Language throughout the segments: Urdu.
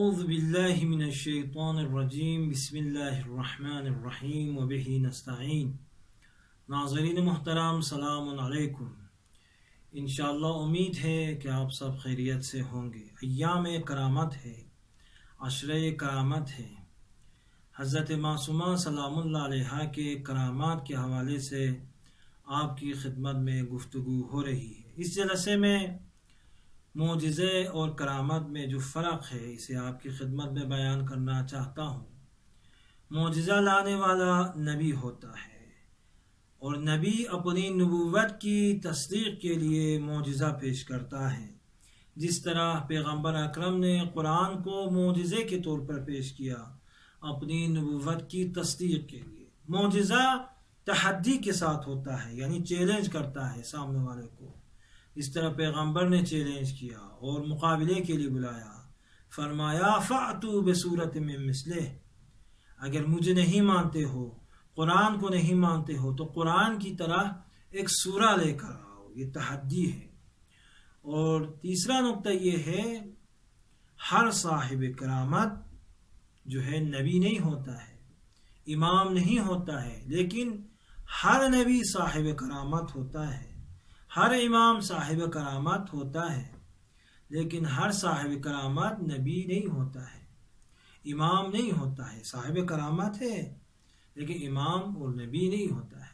اعوذ باللہ من الشیطان الرجیم بسم اللہ الرحمن الرحیم وبہ نستعین۔ ناظرین محترم السلام علیکم۔ انشاءاللہ امید ہے کہ آپ سب خیریت سے ہوں گے۔ ایام کرامت ہے، عشرہ کرامت ہے۔ حضرت معصومہ سلام اللہ علیہا کے کرامات کے حوالے سے آپ کی خدمت میں گفتگو ہو رہی ہے۔ اس جلسے میں معجزے اور کرامت میں جو فرق ہے اسے آپ کی خدمت میں بیان کرنا چاہتا ہوں۔ معجزہ لانے والا نبی ہوتا ہے اور نبی اپنی نبوت کی تصدیق کے لیے معجزہ پیش کرتا ہے، جس طرح پیغمبر اکرم نے قرآن کو معجزے کے طور پر پیش کیا اپنی نبوت کی تصدیق کے لیے۔ معجزہ تحدی کے ساتھ ہوتا ہے، یعنی چیلنج کرتا ہے سامنے والے کو۔ اس طرح پیغمبر نے چیلنج کیا اور مقابلے کے لیے بلایا، فرمایا فَأْتُوا بِسُورَةٍ مِّن مِّثْلِهِ، اگر مجھے نہیں مانتے ہو، قرآن کو نہیں مانتے ہو تو قرآن کی طرح ایک سورہ لے کر آؤ۔ یہ تحدی ہے۔ اور تیسرا نقطہ یہ ہے، ہر صاحب کرامت جو ہے نبی نہیں ہوتا ہے، امام نہیں ہوتا ہے، لیکن ہر نبی صاحب کرامت ہوتا ہے، ہر امام صاحب کرامت ہوتا ہے، لیکن ہر صاحب کرامت نبی نہیں ہوتا ہے، امام نہیں ہوتا ہے۔ صاحب کرامت ہے لیکن امام اور نبی نہیں ہوتا ہے۔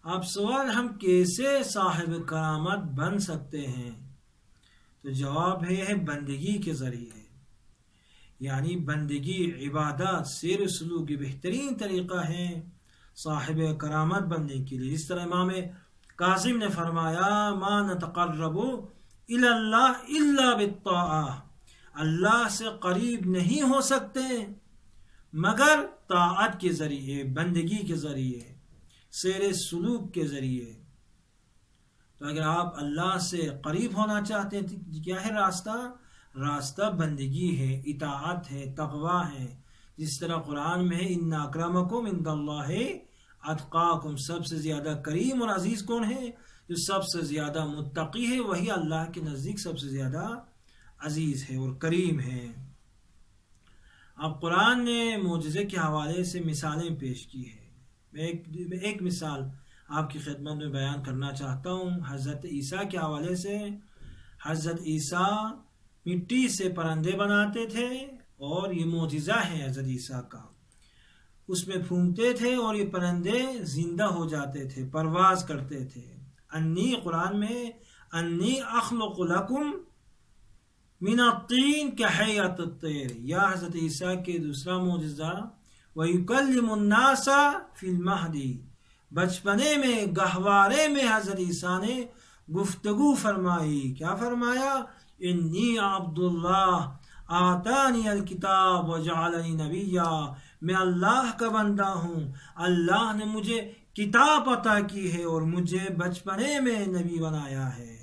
اب سوال، ہم کیسے صاحب کرامت بن سکتے ہیں؟ تو جواب ہے بندگی کے ذریعے، یعنی بندگی، عبادات، سیر و سلوک کی بہترین طریقہ ہے صاحب کرامت بننے کے لیے۔ جس طرح امام کاظم نے فرمایا ما نتقرب الی اللہ الا بالطاعہ، اللہ سے قریب نہیں ہو سکتے مگر طاعت کے ذریعے، بندگی کے ذریعے، سیر سلوک کے ذریعے۔ تو اگر آپ اللہ سے قریب ہونا چاہتے ہیں تو کیا ہے راستہ بندگی ہے، اطاعت ہے، تقوی ہے۔ جس طرح قرآن میں ہے ان اکرمکم عند اللہ اتقاکم، سب سے زیادہ کریم اور عزیز کون ہے؟ جو سب سے زیادہ متقی ہے، وہی اللہ کے نزدیک سب سے زیادہ عزیز ہے اور کریم ہے۔ اب قرآن نے معجزے کے حوالے سے مثالیں پیش کی ہے۔ میں ایک مثال آپ کی خدمت میں بیان کرنا چاہتا ہوں حضرت عیسیٰ کے حوالے سے۔ حضرت عیسیٰ مٹی سے پرندے بناتے تھے اور یہ معجزہ ہے حضرت عیسیٰ کا۔ اس میں پھونکتے تھے اور یہ پرندے زندہ ہو جاتے تھے، پرواز کرتے تھے۔ انی، قرآن میں انی اخلق لکم من الطین کہیئۃ الطیر، یا حضرت عیسیٰ کے دوسرا معجزہ وَيُكَلِّمُ النَّاسَ فِي الْمَهْدِ، بچپنے میں گہوارے میں حضرت عیسیٰ نے گفتگو فرمائی۔ کیا فرمایا؟ انی عبد اللہ آتانی الکتاب وجعلنی نبیا، میں اللہ کا بندہ ہوں، اللہ نے مجھے کتاب عطا کی ہے اور مجھے بچپنے میں نبی بنایا ہے۔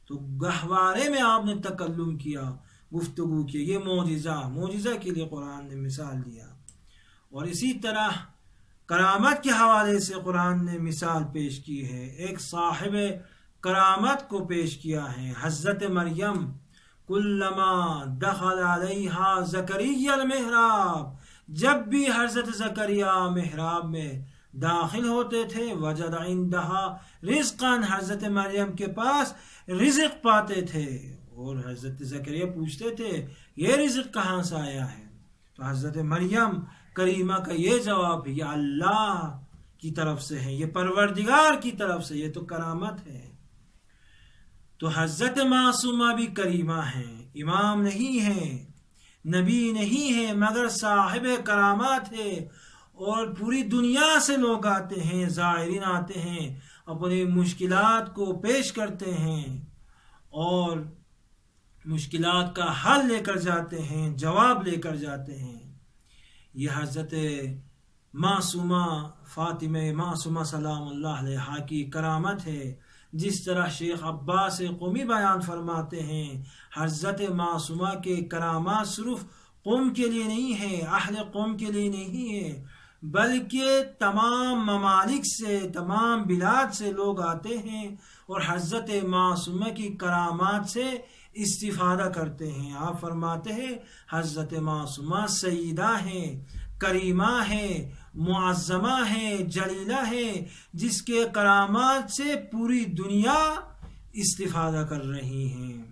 تو گہوارے میں آپ نے تکلم کیا، گفتگو کی، یہ معجزہ کے لیے قرآن نے مثال دیا۔ اور اسی طرح کرامت کے حوالے سے قرآن نے مثال پیش کی ہے، ایک صاحب کرامت کو پیش کیا ہے، حضرت مریم۔ کلما دخل علیہا زکریا المحراب، جب بھی حضرت زکریا محراب میں داخل ہوتے تھے، وجد عندہا رزقا، حضرت مریم کے پاس رزق پاتے تھے۔ اور حضرت زکریا پوچھتے تھے یہ رزق کہاں سے آیا ہے؟ تو حضرت مریم کریمہ کا یہ جواب ہے، یہ اللہ کی طرف سے ہے، یہ پروردگار کی طرف سے، یہ تو کرامت ہے۔ تو حضرت معصومہ بھی کریمہ ہیں، امام نہیں ہیں، نبی نہیں ہیں، مگر صاحب کرامات ہے۔ اور پوری دنیا سے لوگ آتے ہیں، زائرین آتے ہیں، اپنی مشکلات کو پیش کرتے ہیں اور مشکلات کا حل لے کر جاتے ہیں، جواب لے کر جاتے ہیں۔ یہ حضرت معصومہ فاطمہ معصومہ سلام اللہ علیہا کی کرامت ہے۔ جس طرح شیخ عباس قمی بیان فرماتے ہیں، حضرت معصومہ کے کرامات صرف قوم کے لیے نہیں ہے، اہل قوم کے لیے نہیں ہے، بلکہ تمام ممالک سے، تمام بلاد سے لوگ آتے ہیں اور حضرت معصومہ کی کرامات سے استفادہ کرتے ہیں۔ آپ فرماتے ہیں حضرت معصومہ سیدہ ہیں، کریمہ ہیں، معظمہ ہیں، جلیلہ ہیں، جس کے کرامات سے پوری دنیا استفادہ کر رہی ہیں۔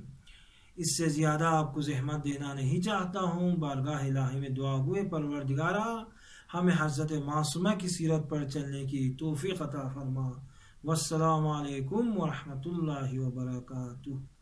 اس سے زیادہ آپ کو زحمت دینا نہیں چاہتا ہوں۔ بارگاہ الہی میں دعا ہوئے پروردگارا ہمیں حضرت معصومہ کی سیرت پر چلنے کی توفیق عطا فرما۔ والسلام علیکم ورحمۃ اللہ وبرکاتہ۔